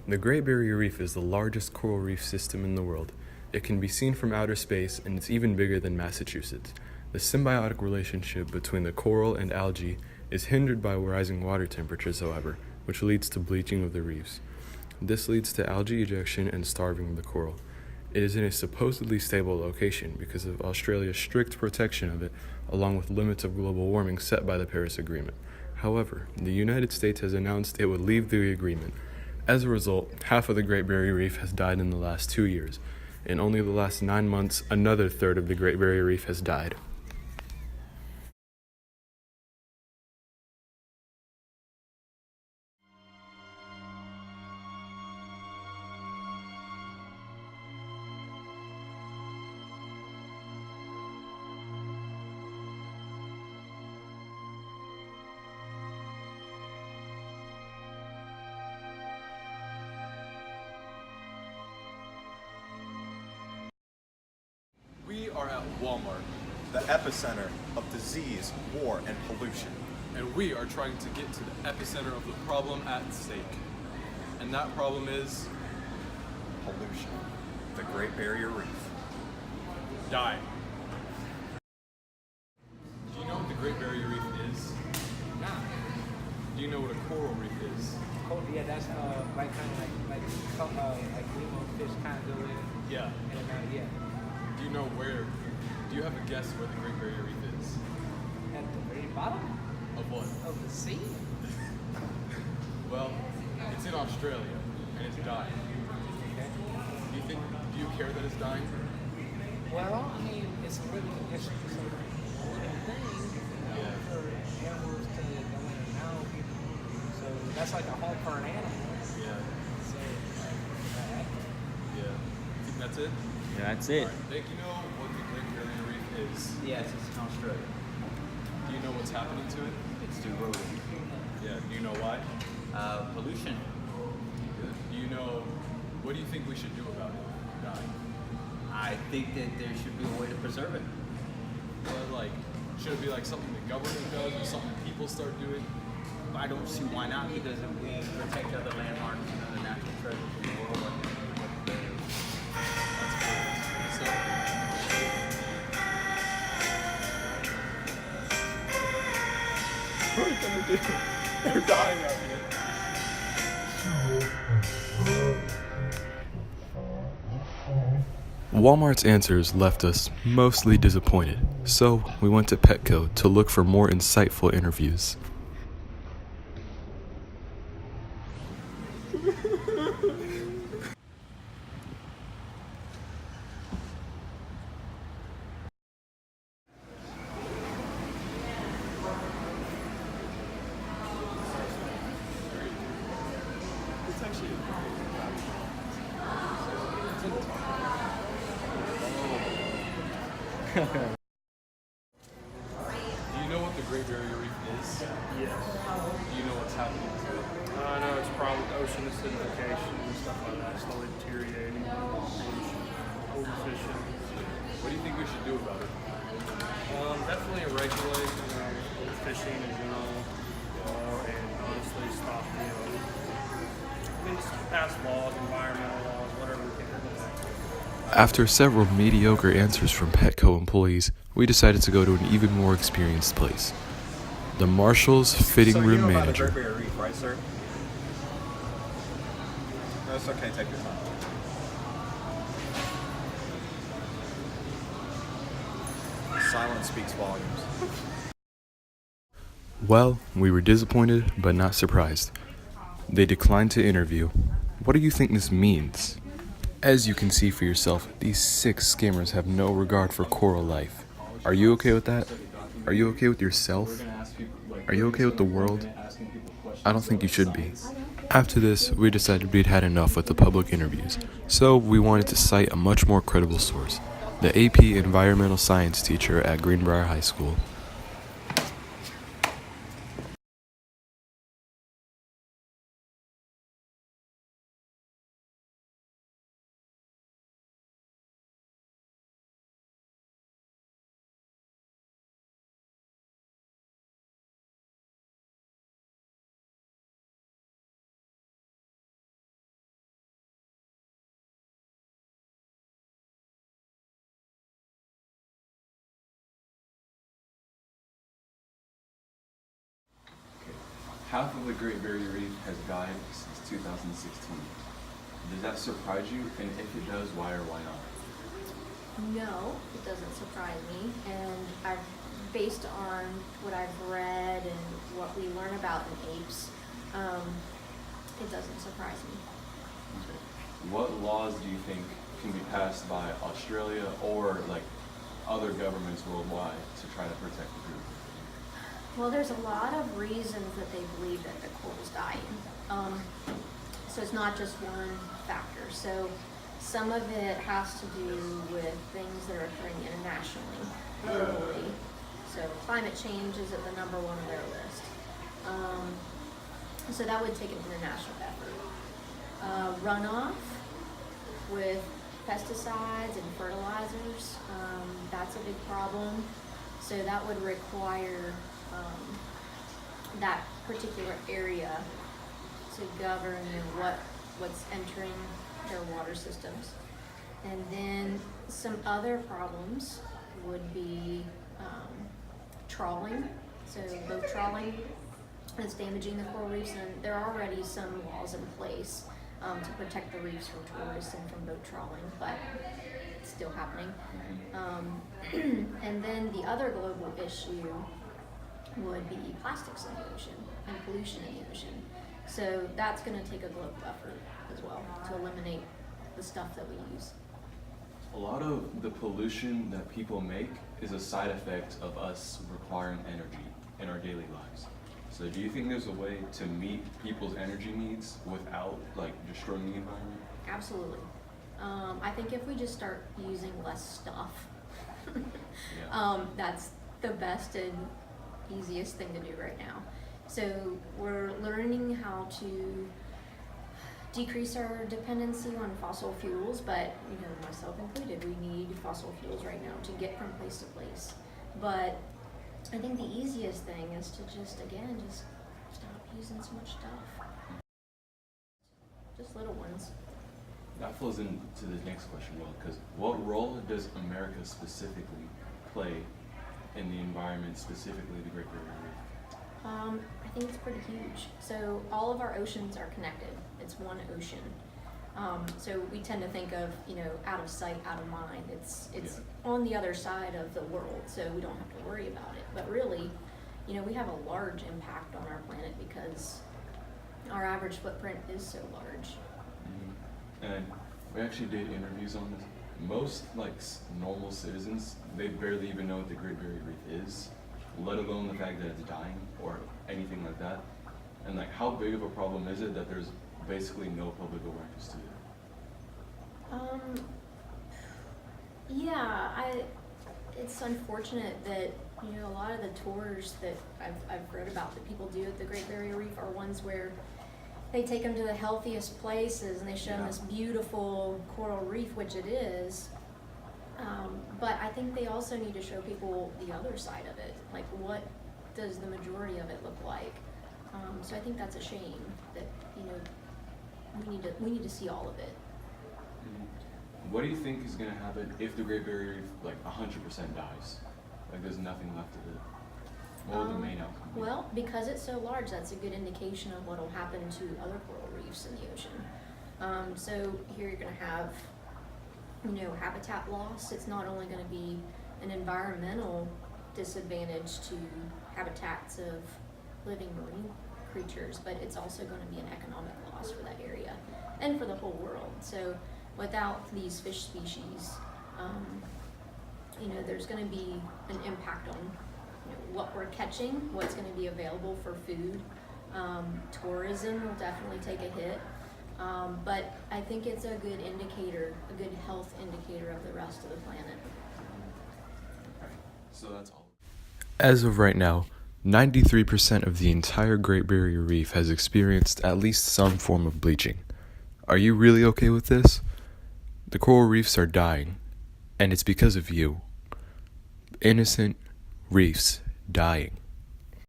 The Great Barrier Reef is the largest coral reef system in the world. It can be seen from outer space, and it's even bigger than Massachusetts. The symbiotic relationship between the coral and algae is hindered by rising water temperatures, however, which leads to bleaching of the reefs. This leads to algae ejection and starving of the coral. It is in a supposedly stable location because of Australia's strict protection of it, along with limits of global warming set by the Paris Agreement. However, the United States has announced it would leave the agreement. As a result, half of the Great Barrier Reef has died in the last 2 years. In only the last 9 months, another third of the Great Barrier Reef has died. We are at Walmart, the epicenter of disease, war, and pollution. and we are trying to get to the epicenter of the problem at stake. And that problem is Pollution. The Great Barrier Reef. dying. Do you know what the Great Barrier Reef is? Nah. Do you know what a coral reef is? Oh yeah, that's like kind of like Nemo fish kind of doing. Yeah. And yeah, Do you know where? Do you have a guess where the Great Barrier Reef is? at the very bottom Of what? of the sea. Well, it's in Australia and it's dying. Okay. Do you care that it's dying? Well, I mean, it's a living thing for animals to go in and out. So that's like a home for an animal. Yeah. So Yeah. You think that's it? Yeah, that's it. Alright. Nick, you know what the Great Barrier Reef is? Yes, it's in Australia. Do you know what's happening to it? It's eroding. Yeah. Do you know why? Pollution. Good. Do you know, what do you think we should do about it dying? I think that there should be a way to preserve it. Well, like, should it be like something the government does or something people start doing? I don't see why not, because if we protect other landmarks and other natural treasures in the world, That's cool. What are you gonna do? They're dying out here. Walmart's answers left us mostly disappointed, so we went to Petco to look for more insightful interviews. Do you know what the Great Barrier Reef is? Yes. Do you know what's happening to it? I know it's probably ocean acidification and stuff like that, slowly deteriorating, pollution, overfishing. What do you think we should do about it? Definitely regulate overfishing in general, and honestly stop just pass laws, environmental laws, whatever we can. After several mediocre answers from Petco employees, we decided to go to an even more experienced place. The Marshall's fitting So you room know about the manager. Great Barrier Reef, right, sir? No, it's okay. Take your time. Silence speaks volumes. Well, we were disappointed but not surprised. They declined to interview. What do you think this means? As you can see for yourself, these 6 scammers have no regard for coral life. Are you okay with that? Are you okay with yourself? Are you okay with the world? I don't think you should be. After this, we decided we'd had enough with the public interviews, so we wanted to cite a much more credible source, the AP Environmental Science teacher at Greenbrier High School. half of the Great Barrier Reef has died since 2016. Does that surprise you? And if it does, why or why not? No, it doesn't surprise me, and based on what I've read and what we learn about in apes, it doesn't surprise me. Okay. What laws do you think can be passed by Australia or like other governments worldwide to try to protect the group? Well, there's a lot of reasons that they believe that the coral's dying. So it's not just one factor. So some of it has to do with things that are occurring internationally, globally. So climate change is at the number one on their list. So that would take an international effort. Runoff with pesticides and fertilizers, that's a big problem. So that would require that particular area to govern what's entering their water systems. And then some other problems would be trawling, so boat trawling is damaging the coral reefs, and there are already some laws in place to protect the reefs from tourists and from boat trawling, but it's still happening. And then the other global issue would be plastics in the ocean and pollution in the ocean. So that's going to take a global effort as well to eliminate the stuff that we use. A lot of the pollution that people make is a side effect of us requiring energy in our daily lives. So do you think there's a way to meet people's energy needs without like destroying the environment? Absolutely. I think if we just start using less stuff, that's the best and easiest thing to do right now. So we're learning how to decrease our dependency on fossil fuels, but myself included, we need fossil fuels right now to get from place to place. But I think the easiest thing is to just stop using so much stuff. Just little ones. That flows into the next question, well, because what role does America specifically play in the environment, specifically the Great Barrier Reef? I think it's pretty huge. So all of our oceans are connected. It's one ocean. So we tend to think of, out of sight, out of mind. It's on the other side of the world, so we don't have to worry about it. But really, we have a large impact on our planet because our average footprint is so large. Mm-hmm. And we actually did interviews on this. Most normal citizens, they barely even know what the Great Barrier Reef is, let alone the fact that it's dying or anything like that. And how big of a problem is it that there's basically no public awareness to it? It's unfortunate that a lot of the tours that I've read about that people do at the Great Barrier Reef are ones where they take them to the healthiest places and they show them this beautiful coral reef, which it is. But I think they also need to show people the other side of it. What does the majority of it look like? So I think that's a shame that we need to see all of it. Mm-hmm. What do you think is going to happen if the Great Barrier Reef 100% dies? There's nothing left of it. What would the main outcome be? Well, because it's so large, that's a good indication of what will happen to other coral reefs in the ocean. So here you're going to have habitat loss. It's not only going to be an environmental disadvantage to habitats of living marine creatures, but it's also going to be an economic loss for that area and for the whole world. So without these fish species, there's going to be an impact on what we're catching, what's going to be available for food. Tourism will definitely take a hit. But I think it's a good indicator, a good health indicator of the rest of the planet. So that's all. As of right now, 93% of the entire Great Barrier Reef has experienced at least some form of bleaching. Are you really okay with this? The coral reefs are dying, and it's because of you. Innocent reefs dying.